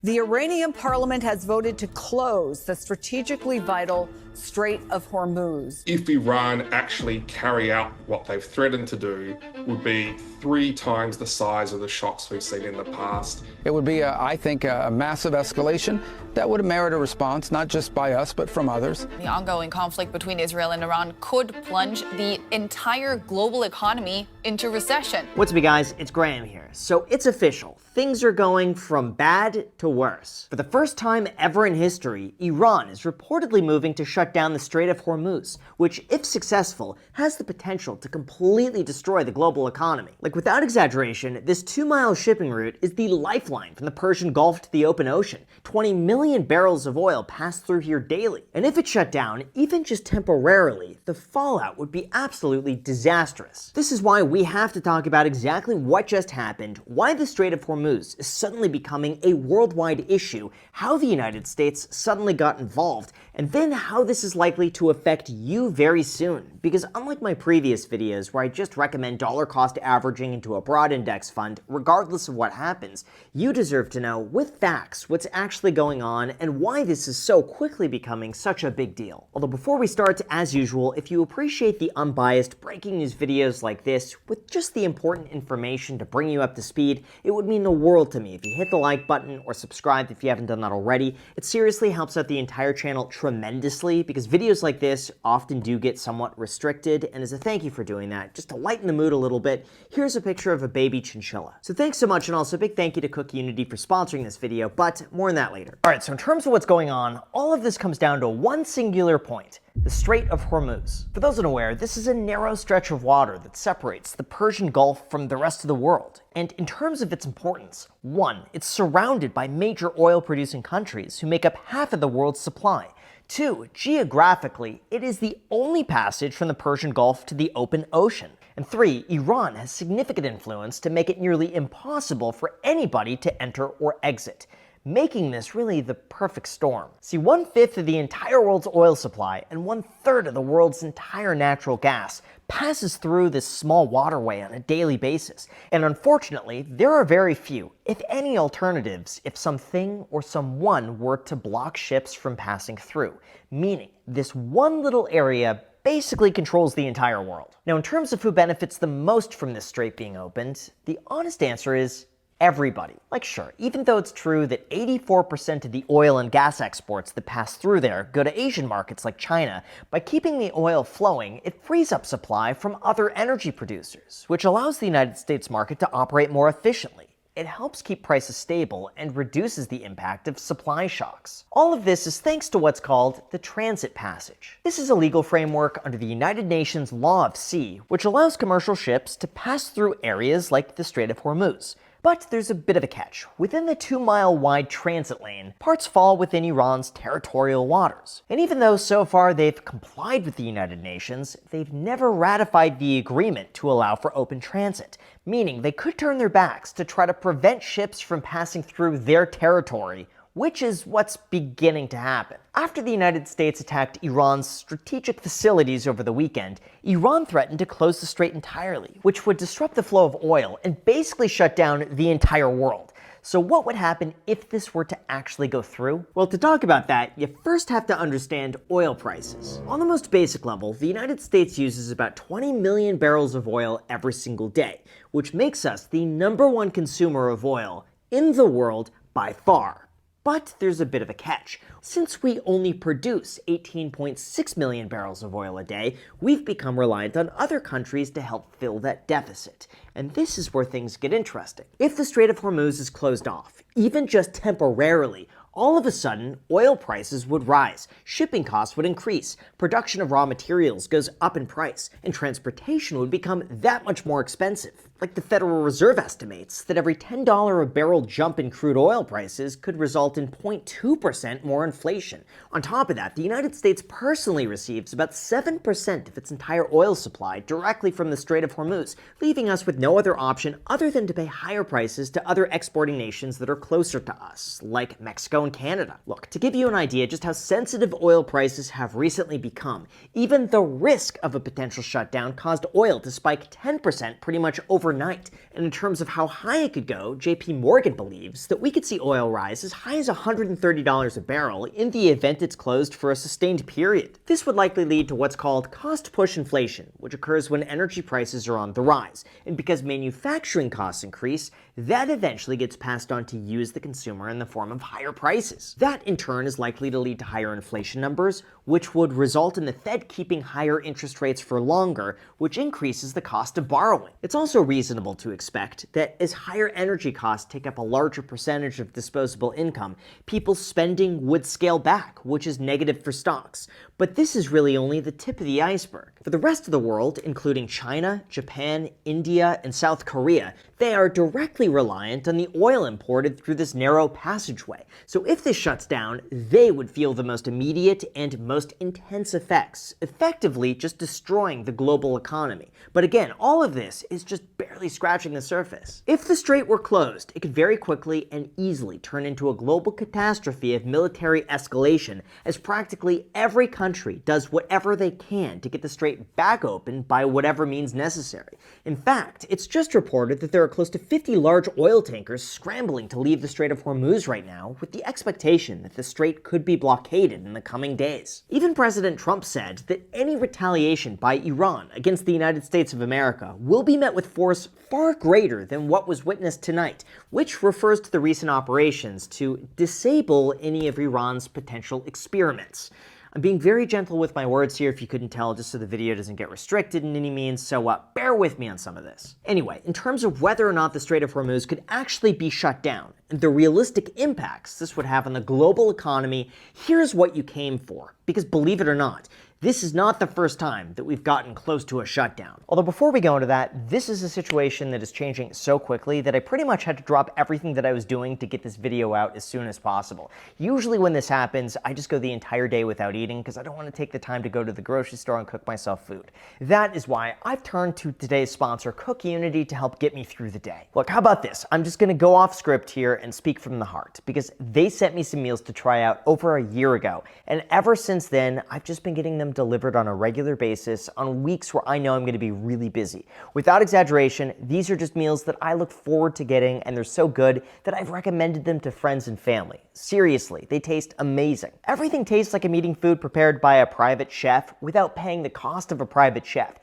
The Iranian parliament has voted to close the strategically vital Strait of Hormuz. If Iran actually carry out what they've threatened to do, would be 3 times the size of the shocks we've seen in the past. It would be, I think, a massive escalation that would merit a response, not just by us, but from others. The ongoing conflict between Israel and Iran could plunge the entire global economy into recession. What's up, you guys? It's Graham here. So it's official. Things are going from bad to worse. For the first time ever in history, Iran is reportedly moving to shut down the Strait of Hormuz, which, if successful, has the potential to completely destroy the global economy. Like, without exaggeration, this 2-mile shipping route is the lifeline from the Persian Gulf to the open ocean. 20 million barrels of oil pass through here daily. And if it shut down, even just temporarily, the fallout would be absolutely disastrous. This is why we have to talk about exactly what just happened, why the Strait of Hormuz is suddenly becoming a worldwide issue, how the United States suddenly got involved, and then how this is likely to affect you very soon. Because unlike my previous videos where I just recommend dollar cost averaging into a broad index fund, regardless of what happens, you deserve to know with facts what's actually going on and why this is so quickly becoming such a big deal. Although before we start, as usual, if you appreciate the unbiased breaking news videos like this with just the important information to bring you up to speed, it would mean the world to me if you hit the like button or subscribe if you haven't done that already. It seriously helps out the entire channel tremendously because videos like this often do get somewhat restricted, and as a thank you for doing that, just to lighten the mood a little bit, here's a picture of a baby chinchilla. So thanks so much, and also a big thank you to Cook Unity for sponsoring this video, but more on that later. Alright, so in terms of what's going on, all of this comes down to one singular point: the Strait of Hormuz. For those unaware, this is a narrow stretch of water that separates the Persian Gulf from the rest of the world. And in terms of its importance, 1, it's surrounded by major oil-producing countries who make up half of the world's supply. 2, geographically, it is the only passage from the Persian Gulf to the open ocean. And 3, Iran has significant influence to make it nearly impossible for anybody to enter or exit, making this really the perfect storm. See, 1/5 of the entire world's oil supply and 1/3 of the world's entire natural gas passes through this small waterway on a daily basis. And unfortunately, there are very few, if any, alternatives if something or someone were to block ships from passing through, meaning this one little area basically controls the entire world. Now, in terms of who benefits the most from this strait being opened, the honest answer is everybody. Like, sure, even though it's true that 84% of the oil and gas exports that pass through there go to Asian markets like China, by keeping the oil flowing, it frees up supply from other energy producers, which allows the United States market to operate more efficiently. It helps keep prices stable and reduces the impact of supply shocks. All of this is thanks to what's called the transit passage. This is a legal framework under the United Nations Law of Sea, which allows commercial ships to pass through areas like the Strait of Hormuz. But there's a bit of a catch. Within the 2-mile wide transit lane, parts fall within Iran's territorial waters. And even though so far they've complied with the United Nations, they've never ratified the agreement to allow for open transit, meaning they could turn their backs to try to prevent ships from passing through their territory, which is what's beginning to happen. After the United States attacked Iran's strategic facilities over the weekend, Iran threatened to close the strait entirely, which would disrupt the flow of oil and basically shut down the entire world. So what would happen if this were to actually go through? Well, to talk about that, you first have to understand oil prices. On the most basic level, the United States uses about 20 million barrels of oil every single day, which makes us the #1 consumer of oil in the world by far. But there's a bit of a catch. Since we only produce 18.6 million barrels of oil a day, we've become reliant on other countries to help fill that deficit. And this is where things get interesting. If the Strait of Hormuz is closed off, even just temporarily, all of a sudden, oil prices would rise, shipping costs would increase, production of raw materials goes up in price, and transportation would become that much more expensive. Like, the Federal Reserve estimates that every $10 a barrel jump in crude oil prices could result in 0.2% more inflation. On top of that, the United States personally receives about 7% of its entire oil supply directly from the Strait of Hormuz, leaving us with no other option other than to pay higher prices to other exporting nations that are closer to us, like Mexico and Canada. Look, to give you an idea just how sensitive oil prices have recently become, even the risk of a potential shutdown caused oil to spike 10% pretty much overnight overnight. And in terms of how high it could go, JP Morgan believes that we could see oil rise as high as $130 a barrel in the event it's closed for a sustained period. This would likely lead to what's called cost-push inflation, which occurs when energy prices are on the rise. And because manufacturing costs increase, that eventually gets passed on to you as the consumer in the form of higher prices. That in turn is likely to lead to higher inflation numbers, which would result in the Fed keeping higher interest rates for longer, which increases the cost of borrowing. It's also reasonable to expect that as higher energy costs take up a larger percentage of disposable income, people's spending would scale back, which is negative for stocks. But this is really only the tip of the iceberg. For the rest of the world, including China, Japan, India, and South Korea, they are directly reliant on the oil imported through this narrow passageway. So if this shuts down, they would feel the most immediate and most intense effects, effectively just destroying the global economy. But again, all of this is just barely scratching the surface. If the strait were closed, it could very quickly and easily turn into a global catastrophe of military escalation, as practically every country does whatever they can to get the strait back open by whatever means necessary. In fact, it's just reported that there are close to 50 large oil tankers scrambling to leave the Strait of Hormuz right now, with the expectation that the strait could be blockaded in the coming days. Even President Trump said that any retaliation by Iran against the United States of America will be met with force far greater than what was witnessed tonight, which refers to the recent operations to disable any of Iran's potential experiments. I'm being very gentle with my words here, if you couldn't tell, just so the video doesn't get restricted in any means, so bear with me on some of this. Anyway, in terms of whether or not the Strait of Hormuz could actually be shut down, and the realistic impacts this would have on the global economy, here's what you came for. Because believe it or not, this is not the first time that we've gotten close to a shutdown. Although before we go into that, this is a situation that is changing so quickly that I pretty much had to drop everything that I was doing to get this video out as soon as possible. Usually when this happens, I just go the entire day without eating because I don't want to take the time to go to the grocery store and cook myself food. That is why I've turned to today's sponsor, Cook Unity, to help get me through the day. Look, how about this? I'm just going to go off script here and speak from the heart, because they sent me some meals to try out over a year ago, and ever since then, I've just been getting them delivered on a regular basis on weeks where I know I'm going to be really busy. Without exaggeration, these are just meals that I look forward to getting, and they're so good that I've recommended them to friends and family. Seriously, they taste amazing. Everything tastes like I'm eating food prepared by a private chef without paying the cost of a private chef.